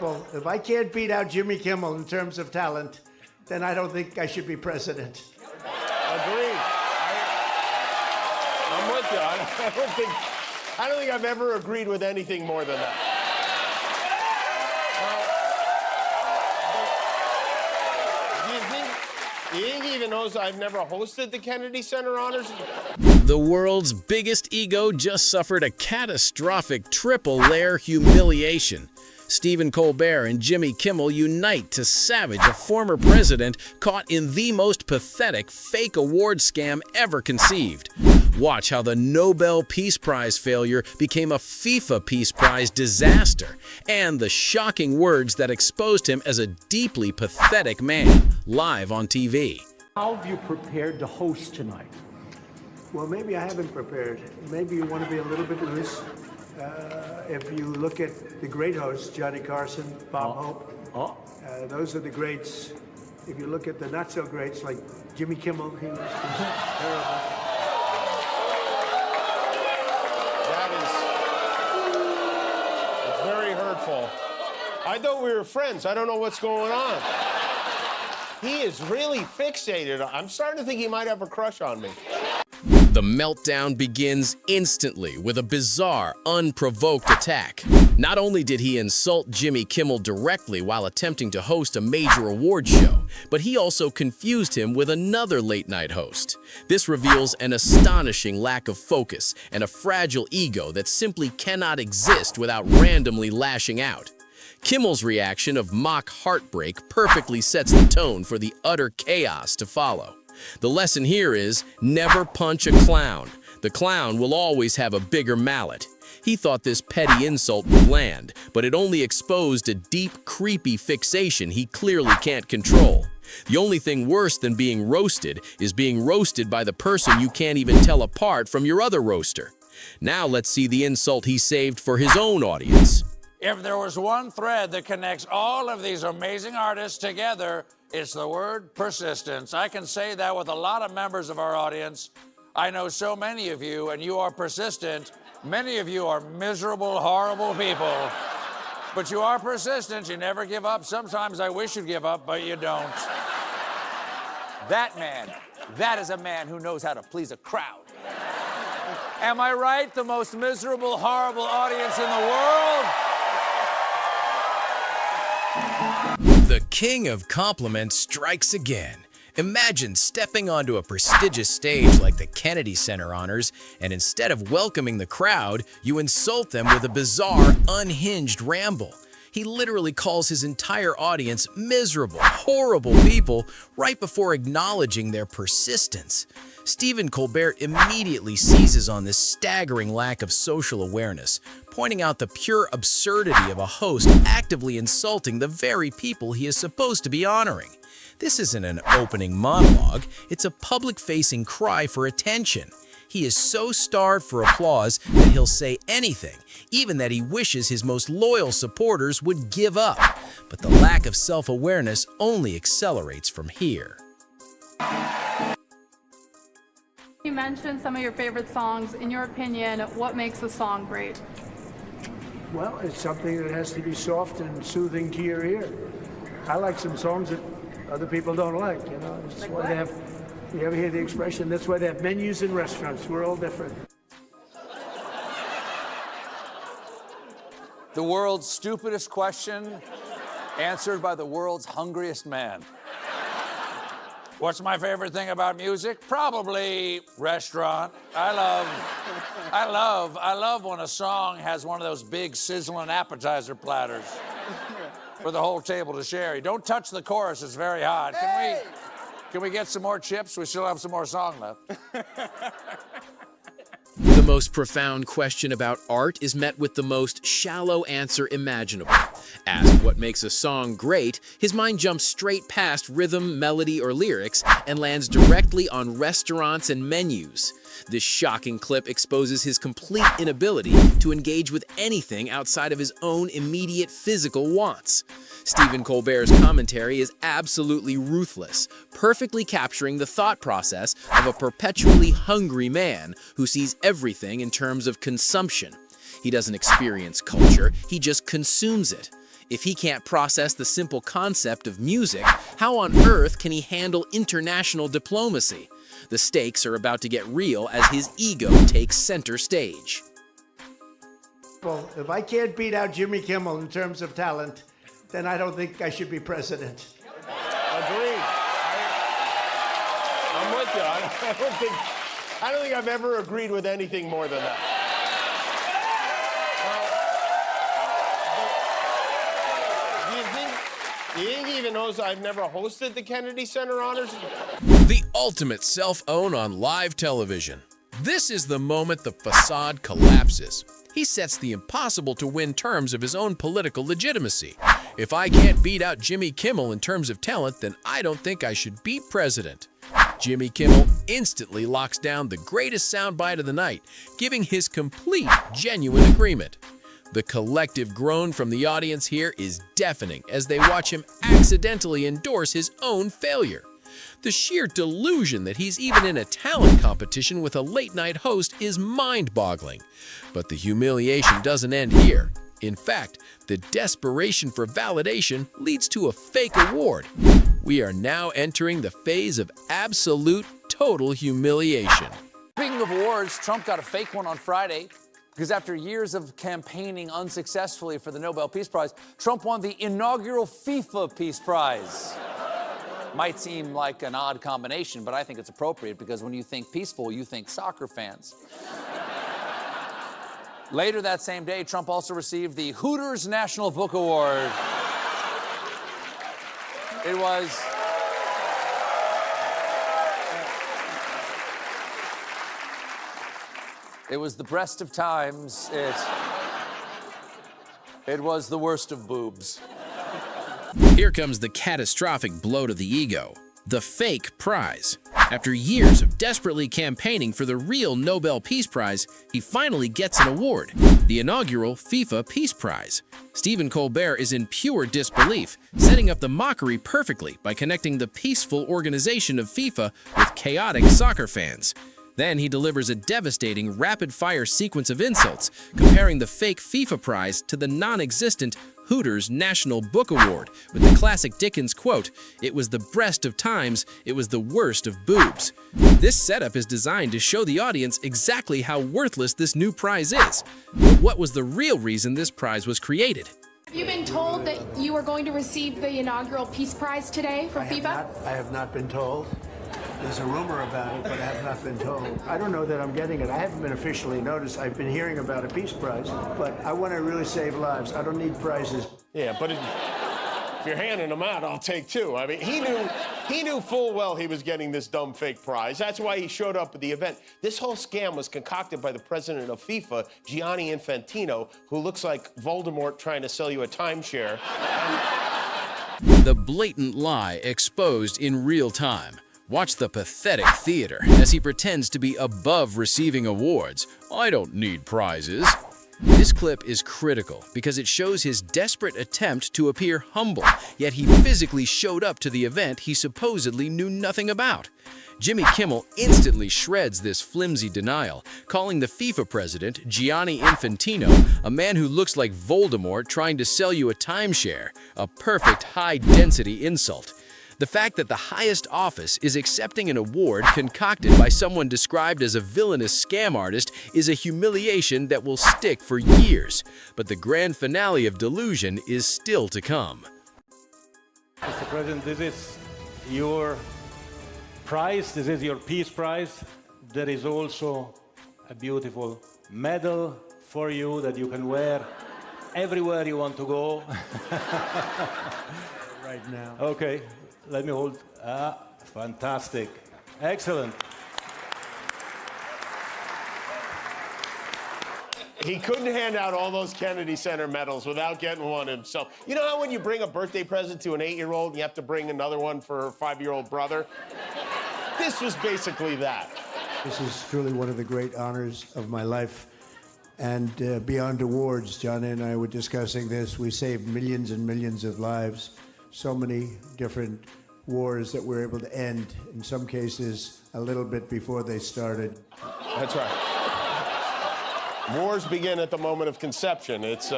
Well, if I can't beat out Jimmy Kimmel in terms of talent, then I don't think I should be president. Agreed. I'm with you. I don't think I've ever agreed with anything more than that. Do you think he even knows I've never hosted the Kennedy Center Honors? The world's biggest ego just suffered a catastrophic triple-layer humiliation. Stephen Colbert and Jimmy Kimmel unite to savage a former president caught in the most pathetic fake award scam ever conceived. Watch how the Nobel Peace Prize failure became a FIFA Peace Prize disaster, and the shocking words that exposed him as a deeply pathetic man, live on TV. How have you prepared to host tonight? Well, maybe I haven't prepared. Maybe you want to be a little bit loose. If you look at the great hosts, Johnny Carson, Bob Hope, those are the greats. If you look at the not-so-greats, like Jimmy Kimmel, he was terrible. It's very hurtful. I thought we were friends. I don't know what's going on. He is really fixated. I'm starting to think he might have a crush on me. The meltdown begins instantly with a bizarre, unprovoked attack. Not only did he insult Jimmy Kimmel directly while attempting to host a major award show, but he also confused him with another late-night host. This reveals an astonishing lack of focus and a fragile ego that simply cannot exist without randomly lashing out. Kimmel's reaction of mock heartbreak perfectly sets the tone for the utter chaos to follow. The lesson here is never punch a clown. The clown will always have a bigger mallet. He thought this petty insult would land, but it only exposed a deep, creepy fixation he clearly can't control. The only thing worse than being roasted is being roasted by the person you can't even tell apart from your other roaster. Now let's see the insult he saved for his own audience. If there was one thread that connects all of these amazing artists together, it's the word persistence. I can say that with a lot of members of our audience. I know so many of you, and you are persistent. Many of you are miserable, horrible people. But you are persistent. You never give up. Sometimes I wish you'd give up, but you don't. That man, that is a man who knows how to please a crowd. Am I right? The most miserable, horrible audience in the world? The king of compliments strikes again. Imagine stepping onto a prestigious stage like the Kennedy Center Honors, and instead of welcoming the crowd, you insult them with a bizarre, unhinged ramble. He literally calls his entire audience miserable, horrible people right before acknowledging their persistence. Stephen Colbert immediately seizes on this staggering lack of social awareness, pointing out the pure absurdity of a host actively insulting the very people he is supposed to be honoring. This isn't an opening monologue, it's a public-facing cry for attention. He is so starved for applause that he'll say anything, even that he wishes his most loyal supporters would give up. But the lack of self-awareness only accelerates from here. You mentioned some of your favorite songs. In your opinion, what makes a song great? Well, it's something that has to be soft and soothing to your ear. I like some songs that other people don't like, you know. That's why they have, you ever hear the expression, that's why they have menus in restaurants. We're all different. The world's stupidest question answered by the world's hungriest man. What's my favorite thing about music? Probably restaurant. I love when a song has one of those big sizzling appetizer platters for the whole table to share. You don't touch the chorus, it's very hot. Can we get some more chips? We still have some more song left. The most profound question about art is met with the most shallow answer imaginable. Asked what makes a song great, his mind jumps straight past rhythm, melody, or lyrics and lands directly on restaurants and menus. This shocking clip exposes his complete inability to engage with anything outside of his own immediate physical wants. Stephen Colbert's commentary is absolutely ruthless, perfectly capturing the thought process of a perpetually hungry man who sees everything in terms of consumption. He doesn't experience culture, he just consumes it. If he can't process the simple concept of music, how on earth can he handle international diplomacy? The stakes are about to get real as his ego takes center stage. Well, if I can't beat out Jimmy Kimmel in terms of talent, then I don't think I should be president. Agreed. I'm with you. I don't think I've ever agreed with anything more than that. Do you think he even knows I've never hosted the Kennedy Center Honors? The ultimate self-own on live television. This is the moment the facade collapses. He sets the impossible to win terms of his own political legitimacy. If I can't beat out Jimmy Kimmel in terms of talent, then I don't think I should be president. Jimmy Kimmel instantly locks down the greatest soundbite of the night, giving his complete, genuine agreement. The collective groan from the audience here is deafening as they watch him accidentally endorse his own failure. The sheer delusion that he's even in a talent competition with a late-night host is mind-boggling. But the humiliation doesn't end here. In fact, the desperation for validation leads to a fake award. We are now entering the phase of absolute, total humiliation. Speaking of awards, Trump got a fake one on Friday because after years of campaigning unsuccessfully for the Nobel Peace Prize, Trump won the inaugural FIFA Peace Prize. Might seem like an odd combination, but I think it's appropriate because when you think peaceful, you think soccer fans. Later that same day, Trump also received the Hooters National Book Award. It was the breast of times. It was the worst of boobs. Here comes the catastrophic blow to the ego, the fake prize. After years of desperately campaigning for the real Nobel Peace Prize, he finally gets an award, the inaugural FIFA Peace Prize. Stephen Colbert is in pure disbelief, setting up the mockery perfectly by connecting the peaceful organization of FIFA with chaotic soccer fans. Then he delivers a devastating rapid-fire sequence of insults, comparing the fake FIFA prize to the non-existent Hooters National Book Award, with the classic Dickens quote, "It was the breast of times, it was the worst of boobs." This setup is designed to show the audience exactly how worthless this new prize is. But what was the real reason this prize was created? Have you been told that you are going to receive the inaugural Peace Prize today from FIFA? I have not been told. There's a rumor about it, but I have not been told. I don't know that I'm getting it. I haven't been officially noticed. I've been hearing about a Peace Prize, but I want to really save lives. I don't need prizes. Yeah, but if you're handing them out, I'll take two. I mean, he knew full well he was getting this dumb fake prize. That's why he showed up at the event. This whole scam was concocted by the president of FIFA, Gianni Infantino, who looks like Voldemort trying to sell you a timeshare. The blatant lie exposed in real time. Watch the pathetic theater as he pretends to be above receiving awards. I don't need prizes. This clip is critical because it shows his desperate attempt to appear humble, yet he physically showed up to the event he supposedly knew nothing about. Jimmy Kimmel instantly shreds this flimsy denial, calling the FIFA president, Gianni Infantino, a man who looks like Voldemort trying to sell you a timeshare, a perfect high-density insult. The fact that the highest office is accepting an award concocted by someone described as a villainous scam artist is a humiliation that will stick for years. But the grand finale of delusion is still to come. Mr. President, this is your prize. This is your Peace Prize. There is also a beautiful medal for you that you can wear everywhere you want to go. Right now. Okay. Let me hold. Fantastic. Excellent. He couldn't hand out all those Kennedy Center medals without getting one himself. You know how when you bring a birthday present to an 8-year-old, you have to bring another one for her 5-year-old brother? This was basically that. This is truly one of the great honors of my life. And beyond awards, John and I were discussing this. We saved millions and millions of lives. So many different wars that we're able to end, in some cases, a little bit before they started. That's right. Wars begin at the moment of conception. It's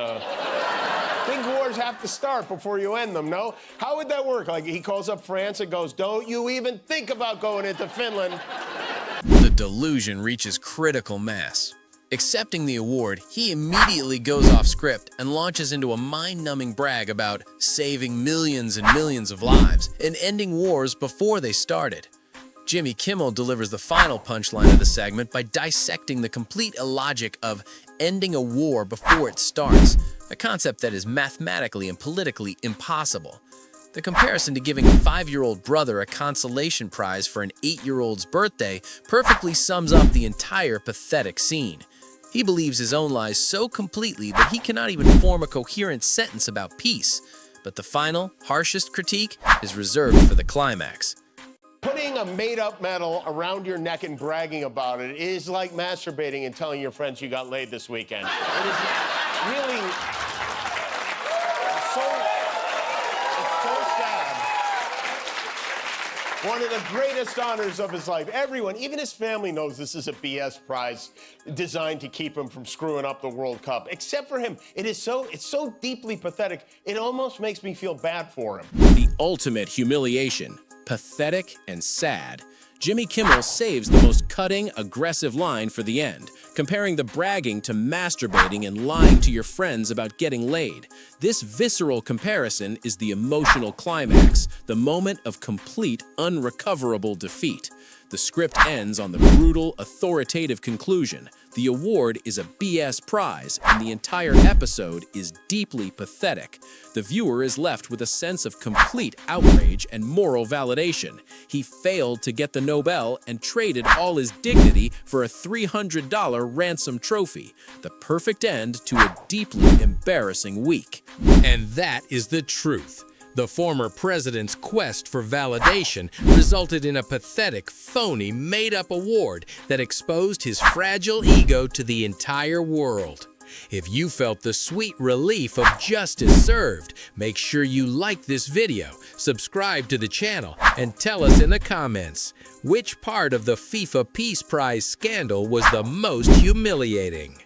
Think wars have to start before you end them, no? How would that work? Like, he calls up France and goes, don't you even think about going into Finland. The delusion reaches critical mass. Accepting the award, he immediately goes off script and launches into a mind-numbing brag about saving millions and millions of lives and ending wars before they started. Jimmy Kimmel delivers the final punchline of the segment by dissecting the complete illogic of ending a war before it starts, a concept that is mathematically and politically impossible. The comparison to giving a 5-year-old brother a consolation prize for an 8-year-old's birthday perfectly sums up the entire pathetic scene. He believes his own lies so completely that he cannot even form a coherent sentence about peace. But the final, harshest critique is reserved for the climax. Putting a made-up medal around your neck and bragging about it is like masturbating and telling your friends you got laid this weekend. It is really so sad. One of the greatest honors of his life. Everyone, even his family, knows this is a BS prize designed to keep him from screwing up the World Cup. Except for him. It's so deeply pathetic, it almost makes me feel bad for him. The ultimate humiliation. Pathetic and sad. Jimmy Kimmel saves the most cutting, aggressive line for the end, comparing the bragging to masturbating and lying to your friends about getting laid. This visceral comparison is the emotional climax, the moment of complete, unrecoverable defeat. The script ends on the brutal, authoritative conclusion. The award is a BS prize, and the entire episode is deeply pathetic. The viewer is left with a sense of complete outrage and moral validation. He failed to get the Nobel and traded all his dignity for a $300 ransom trophy. The perfect end to a deeply embarrassing week. And that is the truth. The former president's quest for validation resulted in a pathetic, phony, made-up award that exposed his fragile ego to the entire world. If you felt the sweet relief of justice served, make sure you like this video, subscribe to the channel, and tell us in the comments which part of the FIFA Peace Prize scandal was the most humiliating.